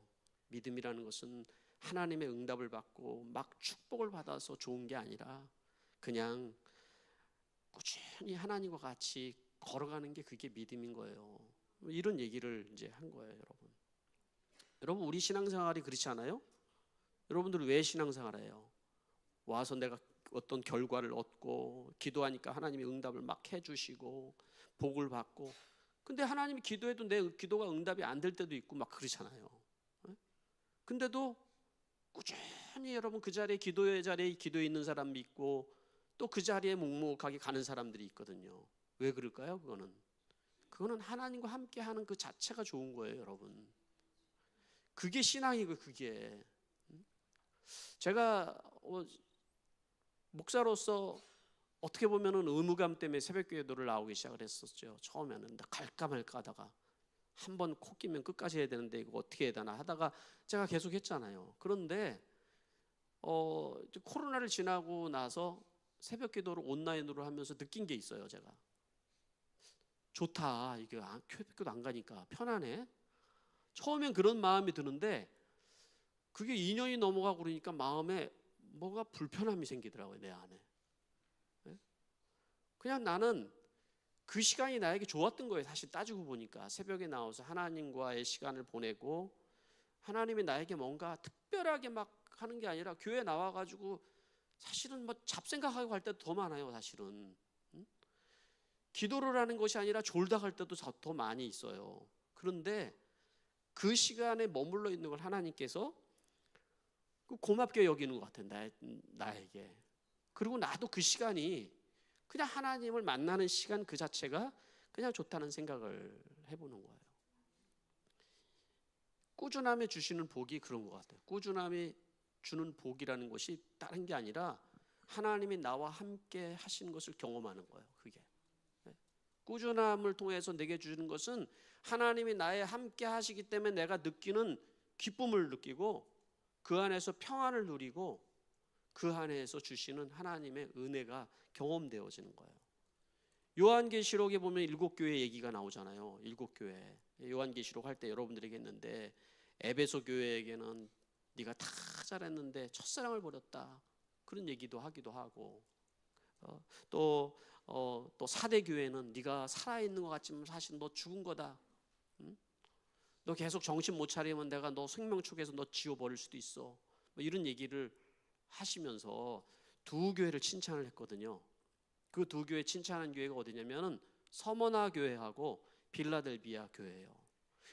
믿음이라는 것은 하나님의 응답을 받고 막 축복을 받아서 좋은 게 아니라 그냥 꾸준히 하나님과 같이 걸어가는 게 그게 믿음인 거예요. 이런 얘기를 이제 한 거예요, 여러분. 여러분, 우리 신앙생활이 그렇지 않아요? 여러분들은 왜 신앙생활해요? 와서 내가 어떤 결과를 얻고 기도하니까 하나님이 응답을 막 해주시고 복을 받고, 근데 하나님이 기도해도 내 기도가 응답이 안 될 때도 있고 막 그러잖아요. 근데도 꾸준히 여러분 그 자리에 기도의 자리에 기도에 있는 사람이 있고 또 그 자리에 묵묵하게 가는 사람들이 있거든요. 왜 그럴까요? 그거는 하나님과 함께 하는 그 자체가 좋은 거예요, 여러분. 그게 신앙이고, 그게. 제가 목사로서 어떻게 보면은 의무감 때문에 새벽기도를 나오기 시작을 했었죠. 처음에는 갈까 말까 하다가 한 번 코 끼면 끝까지 해야 되는데 이거 어떻게 해야 되나 하다가 제가 계속 했잖아요. 그런데 코로나를 지나고 나서 새벽기도를 온라인으로 하면서 느낀 게 있어요. 제가 좋다, 이게 새벽기도 안 가니까 편하네. 처음엔 그런 마음이 드는데 그게 2년이 넘어가고 그러니까 마음에 뭐가 불편함이 생기더라고요, 내 안에. 그냥 나는 그 시간이 나에게 좋았던 거예요. 사실 따지고 보니까 새벽에 나와서 하나님과의 시간을 보내고 하나님이 나에게 뭔가 특별하게 막 하는 게 아니라 교회 나와가지고 사실은 뭐 잡생각하고 갈 때도 더 많아요. 사실은 기도를 하는 것이 아니라 졸다 갈 때도 더 많이 있어요. 그런데 그 시간에 머물러 있는 걸 하나님께서 고맙게 여기는 것 같아요, 나에게. 그리고 나도 그 시간이 그냥 하나님을 만나는 시간 그 자체가 그냥 좋다는 생각을 해보는 거예요. 꾸준함에 주시는 복이 그런 것 같아요. 꾸준함이 주는 복이라는 것이 다른 게 아니라 하나님이 나와 함께 하시는 것을 경험하는 거예요. 그게 꾸준함을 통해서 내게 주시는 것은 하나님이 나에 함께 하시기 때문에 내가 느끼는 기쁨을 느끼고 그 안에서 평안을 누리고 그 안에서 주시는 하나님의 은혜가 경험되어지는 거예요. 요한계시록에 보면 7교회 얘기가 나오잖아요. 7교회. 요한계시록 할 때 여러분들에게 했는데 에베소 교회에게는 네가 다 잘했는데 첫사랑을 버렸다, 그런 얘기도 하기도 하고, 또 사대 교회는 네가 살아있는 것 같지만 사실 너 죽은 거다. 너 계속 정신 못 차리면 내가 너 생명축에서 너 지워버릴 수도 있어. 뭐 이런 얘기를 하시면서 두 교회를 칭찬을 했거든요. 그 두 교회 칭찬한 교회가 어디냐면은 서머나 교회하고 빌라델비아 교회예요.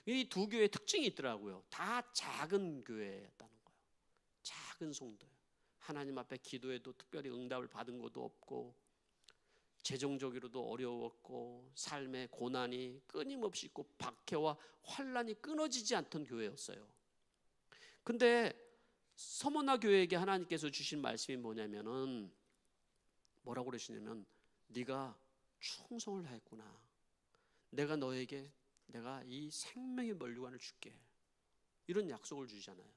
이 두 교회의 특징이 있더라고요. 다 작은 교회였다는 거예요. 작은 성도예요. 하나님 앞에 기도해도 특별히 응답을 받은 것도 없고 재정적으로도 어려웠고 삶의 고난이 끊임없이 있고 박해와 환란이 끊어지지 않던 교회였어요. 근데 서머나 교회에게 하나님께서 주신 말씀이 뭐냐면은 뭐라고 그러시냐면 네가 충성을 다했구나. 내가 너에게 내가 이 생명의 면류관을 줄게. 이런 약속을 주잖아요.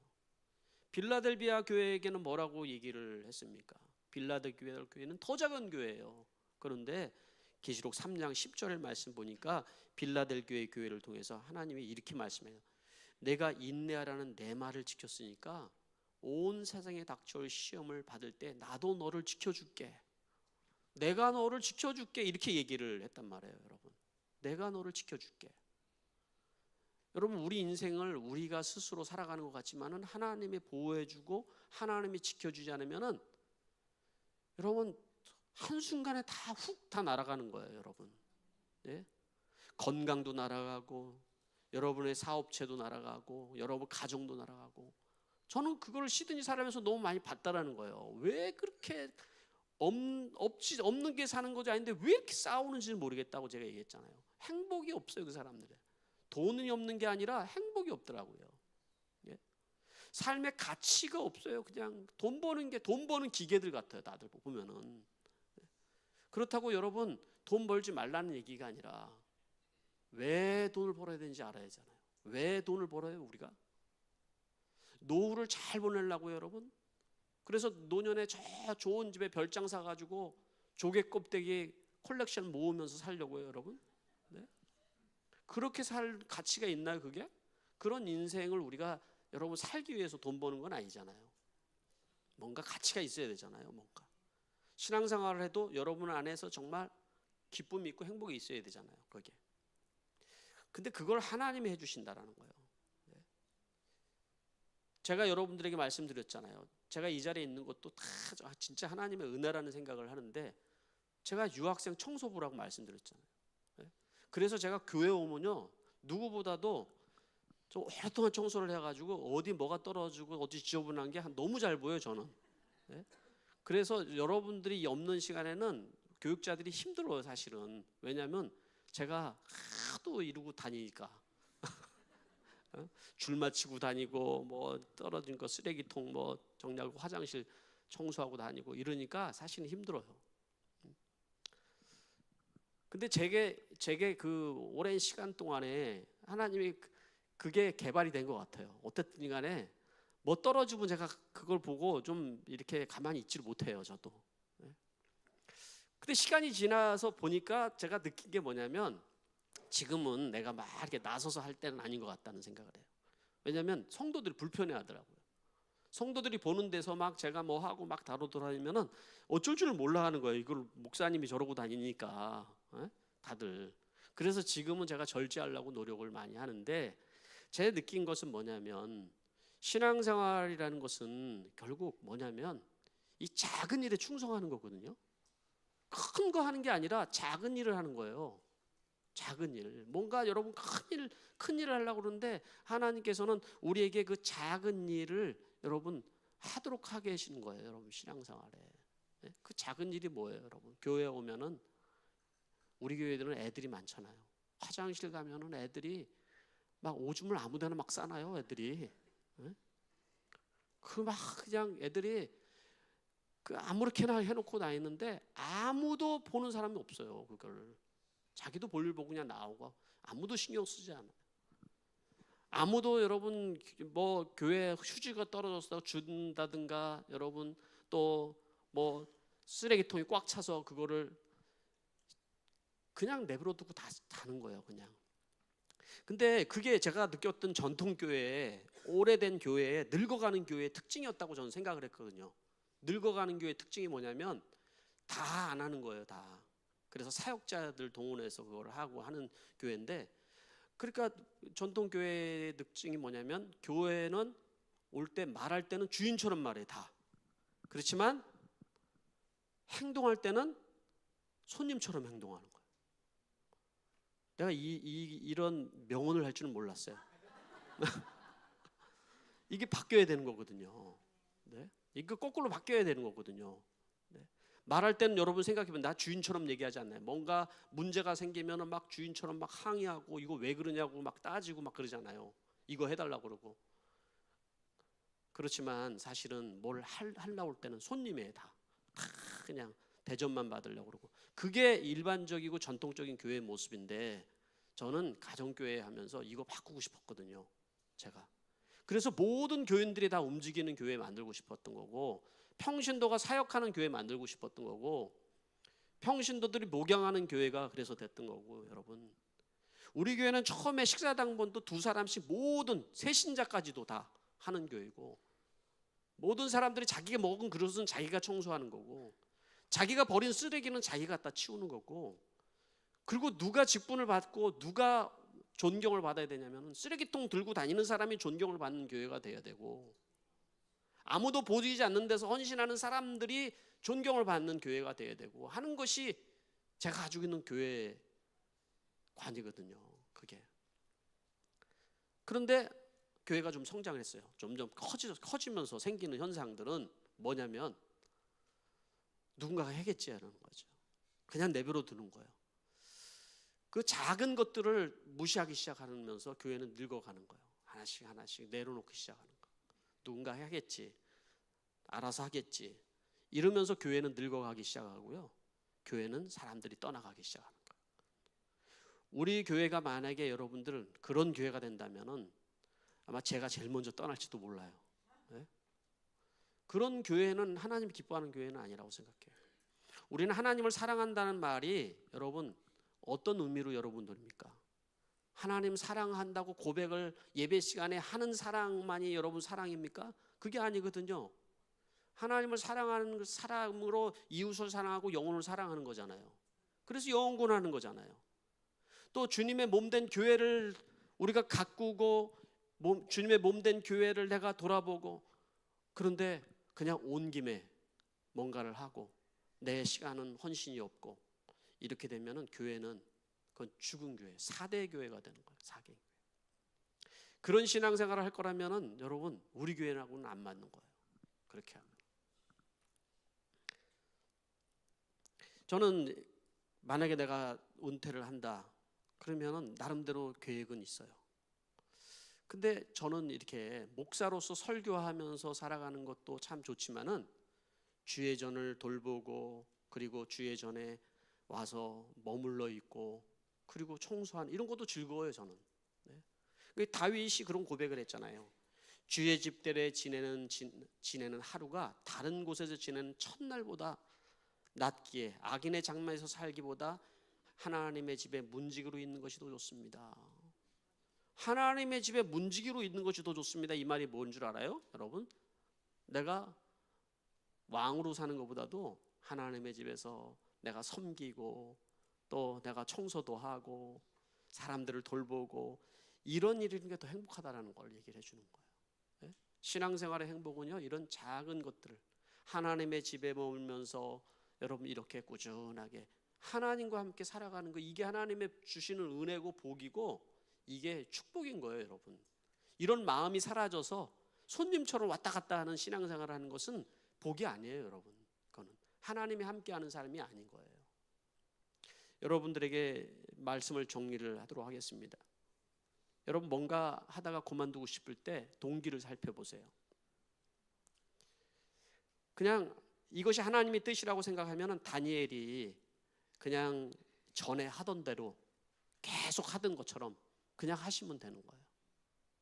빌라델비아 교회에게는 뭐라고 얘기를 했습니까? 빌라델비아 교회는 더 작은 교회예요. 그런데 계시록 3장 10절의 말씀 보니까 빌라델비아 교회를 통해서 하나님이 이렇게 말씀해요. 내가 인내하라는 내 말을 지켰으니까 온 세상에 닥쳐올 시험을 받을 때 나도 너를 지켜줄게. 내가 너를 지켜줄게. 이렇게 얘기를 했단 말이에요, 여러분. 내가 너를 지켜줄게. 여러분, 우리 인생을 우리가 스스로 살아가는 것 같지만은 하나님이 보호해주고 하나님이 지켜주지 않으면은 여러분 한순간에 다 날아가는 거예요, 여러분. 네? 건강도 날아가고 여러분의 사업체도 날아가고 여러분 가정도 날아가고 저는 그걸 시드니 살아면서 너무 많이 봤다라는 거예요. 왜 그렇게 없는 게 사는 것이 아닌데 왜 이렇게 싸우는지는 모르겠다고 제가 얘기했잖아요. 행복이 없어요, 그 사람들은. 돈이 없는 게 아니라 행복이 없더라고요. 예? 삶의 가치가 없어요. 그냥 돈 버는 기계들 같아요. 다들 보면은. 그렇다고 여러분 돈 벌지 말라는 얘기가 아니라 왜 돈을 벌어야 되는지 알아야 하잖아요. 왜 돈을 벌어요, 우리가? 노후를 잘 보내려고요, 여러분. 그래서 노년에 저 좋은 집에 별장 사가지고 조개 껍데기 컬렉션 모으면서 살려고요, 여러분. 네? 그렇게 살 가치가 있나요, 그게? 그런 인생을 우리가 여러분 살기 위해서 돈 버는 건 아니잖아요. 뭔가 가치가 있어야 되잖아요, 뭔가. 신앙생활을 해도 여러분 안에서 정말 기쁨이 있고 행복이 있어야 되잖아요, 그게. 근데 그걸 하나님이 해주신다라는 거예요. 네. 제가 여러분들에게 말씀드렸잖아요. 제가 이 자리에 있는 것도 다 진짜 하나님의 은혜라는 생각을 하는데, 제가 유학생 청소부라고 말씀드렸잖아요. 네. 그래서 제가 교회 오면요, 누구보다도 좀 오랫동안 청소를 해가지고 어디 뭐가 떨어지고 어디 지저분한 게 너무 잘 보여요, 저는. 네. 그래서 여러분들이 없는 시간에는 교육자들이 힘들어요, 사실은. 왜냐하면 제가 하도 이러고 다니니까. 줄 맞추고 다니고 뭐 떨어진 거 쓰레기통 뭐 정리하고 화장실 청소하고 다니고 이러니까 사실은 힘들어요. 근데 제게 그 오랜 시간 동안에 하나님이 그게 개발이 된 것 같아요. 어쨌든 간에 뭐 떨어지면 제가 그걸 보고 좀 이렇게 가만히 있지를 못해요, 저도. 근데 시간이 지나서 보니까 제가 느낀 게 뭐냐면, 지금은 내가 막 이렇게 나서서 할 때는 아닌 것 같다는 생각을 해요. 왜냐하면 성도들이 불편해하더라고요. 성도들이 보는 데서 막 제가 뭐 하고 막 다루더라면은 어쩔 줄을 몰라 하는 거예요. 이걸 목사님이 저러고 다니니까 다들. 그래서 지금은 제가 절제하려고 노력을 많이 하는데, 제 느낀 것은 뭐냐면, 신앙생활이라는 것은 결국 뭐냐면 이 작은 일에 충성하는 거거든요. 큰 거 하는 게 아니라 작은 일을 하는 거예요. 작은 일. 뭔가 여러분 큰 일을 하려고 그러는데 하나님께서는 우리에게 그 작은 일을 여러분 하도록 하게 하시는 거예요, 여러분 신앙생활에. 그 작은 일이 뭐예요, 여러분? 교회에 오면은 우리 교회들은 애들이 많잖아요. 화장실 가면은 애들이 막 오줌을 아무데나 막 싸놔요, 애들이. 그 막 그냥 애들이 그 아무렇게나 해놓고 다니는데 아무도 보는 사람이 없어요, 그걸. 자기도 볼일 보고 그냥 나오고 아무도 신경 쓰지 않아요. 아무도 여러분 뭐 교회 휴지가 떨어져서 준다든가, 여러분 또 뭐 쓰레기통이 꽉 차서 그거를 그냥 내버려 두고 다는 거예요, 그냥. 근데 그게 제가 느꼈던 전통교회, 오래된 교회에, 늙어가는 교회의 특징이었다고 저는 생각을 했거든요. 늙어가는 교회의 특징이 뭐냐면 다 안 하는 거예요, 다. 그래서 사역자들 동원해서 그걸 하고 하는 교회인데, 그러니까 전통교회의 특징이 뭐냐면, 교회는 올 때 말할 때는 주인처럼 말해 다. 그렇지만 행동할 때는 손님처럼 행동하는 거예요. 내가 이런 명언을 할 줄은 몰랐어요. 이게 바뀌어야 되는 거거든요. 네? 이거 거꾸로 바뀌어야 되는 거거든요. 네? 말할 때는 여러분 생각해보면 나 주인처럼 얘기하지 않나요? 뭔가 문제가 생기면 막 주인처럼 막 항의하고 이거 왜 그러냐고 막 따지고 막 그러잖아요. 이거 해달라고 그러고. 그렇지만 사실은 뭘 하려고 할 때는 손님이에요. 다 그냥 대접만 받으려고 그러고. 그게 일반적이고 전통적인 교회의 모습인데, 저는 가정교회 하면서 이거 바꾸고 싶었거든요, 제가. 그래서 모든 교인들이 다 움직이는 교회 만들고 싶었던 거고, 평신도가 사역하는 교회 만들고 싶었던 거고, 평신도들이 목양하는 교회가 그래서 됐던 거고. 여러분, 우리 교회는 처음에 식사당번도 2사람씩 모든 세신자까지도 다 하는 교회고, 모든 사람들이 자기가 먹은 그릇은 자기가 청소하는 거고, 자기가 버린 쓰레기는 자기가 갖다 치우는 거고, 그리고 누가 직분을 받고 누가 존경을 받아야 되냐면 쓰레기통 들고 다니는 사람이 존경을 받는 교회가 돼야 되고, 아무도 보이지 않는 데서 헌신하는 사람들이 존경을 받는 교회가 돼야 되고 하는 것이 제가 가지고 있는 교회 관이거든요, 그게. 그런데 교회가 좀 성장을 했어요. 점점 커지면서 생기는 현상들은 뭐냐면 누군가가 해겠지라는 거죠. 그냥 내버려 두는 거예요. 그 작은 것들을 무시하기 시작하면서 교회는 늙어가는 거예요. 하나씩 하나씩 내려놓기 시작하는 거예요. 누군가 하겠지, 알아서 하겠지, 이러면서 교회는 늙어가기 시작하고요. 교회는 사람들이 떠나가기 시작하는 거예요. 우리 교회가 만약에 여러분들 그런 교회가 된다면은 아마 제가 제일 먼저 떠날지도 몰라요. 네? 그런 교회는 하나님 기뻐하는 교회는 아니라고 생각해요. 우리는 하나님을 사랑한다는 말이 여러분 어떤 의미로 여러분들입니까? 하나님 사랑한다고 고백을 예배 시간에 하는 사랑만이 여러분 사랑입니까? 그게 아니거든요. 하나님을 사랑하는 사랑으로 이웃을 사랑하고 영혼을 사랑하는 거잖아요. 그래서 영혼구원하는 거잖아요. 또 주님의 몸된 교회를 우리가 가꾸고 주님의 몸된 교회를 내가 돌아보고 그런데 그냥 온 김에 뭔가를 하고 내 시간은 헌신이 없고 이렇게 되면은 교회는 그건 죽은 교회, 4대 교회가 되는 거예요. 4대 교회. 그런 신앙생활을 할 거라면은 여러분 우리 교회하고는 안 맞는 거예요. 그렇게 하면. 저는 만약에 내가 은퇴를 한다 그러면은 나름대로 계획은 있어요. 근데 저는 이렇게 목사로서 설교하면서 살아가는 것도 참 좋지만은 주예전을 돌보고 그리고 주예전에 와서 머물러 있고 그리고 청소한 이런 것도 즐거워요 저는. 네. 다윗이 그런 고백을 했잖아요. 주의 집들에 지내는 하루가 다른 곳에서 지내는 첫날보다 낫기에 악인의 장막에서 살기보다 하나님의 집에 문지기로 있는 것이 더 좋습니다. 하나님의 집에 문지기로 있는 것이 더 좋습니다. 이 말이 뭔 줄 알아요? 여러분 내가 왕으로 사는 것보다도 하나님의 집에서 내가 섬기고 또 내가 청소도 하고 사람들을 돌보고 이런 일이 있는 게 더 행복하다라는 걸 얘기를 해주는 거예요. 네? 신앙생활의 행복은요 이런 작은 것들을 하나님의 집에 머물면서 여러분 이렇게 꾸준하게 하나님과 함께 살아가는 거 이게 하나님의 주시는 은혜고 복이고 이게 축복인 거예요 여러분. 이런 마음이 사라져서 손님처럼 왔다 갔다 하는 신앙생활을 하는 것은 복이 아니에요 여러분. 그거는 하나님이 함께하는 삶이 아닌 거예요. 여러분들에게 말씀을 정리를 하도록 하겠습니다. 여러분 뭔가 하다가 그만두고 싶을 때 동기를 살펴보세요. 그냥 이것이 하나님의 뜻이라고 생각하면 다니엘이 그냥 전에 하던 대로 계속 하던 것처럼 그냥 하시면 되는 거예요.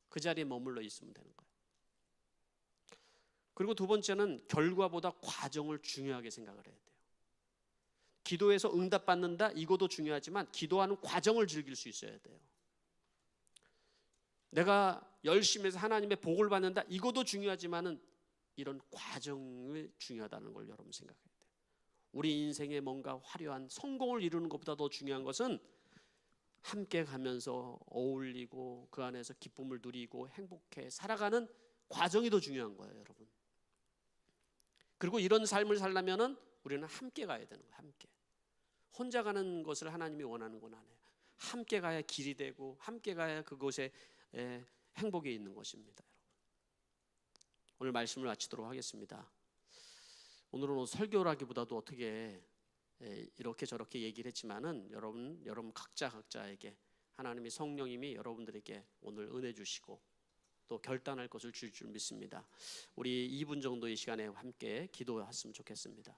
그 자리에 머물러 있으면 되는 거예요. 그리고 두 번째는 결과보다 과정을 중요하게 생각을 해야 돼요. 기도에서 응답받는다 이것도 중요하지만 기도하는 과정을 즐길 수 있어야 돼요. 내가 열심히 해서 하나님의 복을 받는다 이것도 중요하지만은 이런 과정이 중요하다는 걸 여러분 생각해야 돼요. 우리 인생에 뭔가 화려한 성공을 이루는 것보다 더 중요한 것은 함께 가면서 어울리고 그 안에서 기쁨을 누리고 행복해 살아가는 과정이 더 중요한 거예요 여러분. 그리고 이런 삶을 살려면은 우리는 함께 가야 되는 거예요. 함께. 혼자 가는 것을 하나님이 원하는 건 아니에요. 함께 가야 길이 되고 함께 가야 그곳에 행복이 있는 것입니다. 여러분. 오늘 말씀을 마치도록 하겠습니다. 오늘은 설교라기보다도 어떻게 이렇게 저렇게 얘기를 했지만은 여러분 각자에게 하나님의 성령님이 여러분들에게 오늘 은혜 주시고 또 결단할 것을 줄 믿습니다. 우리 2분 정도의 시간에 함께 기도했으면 좋겠습니다.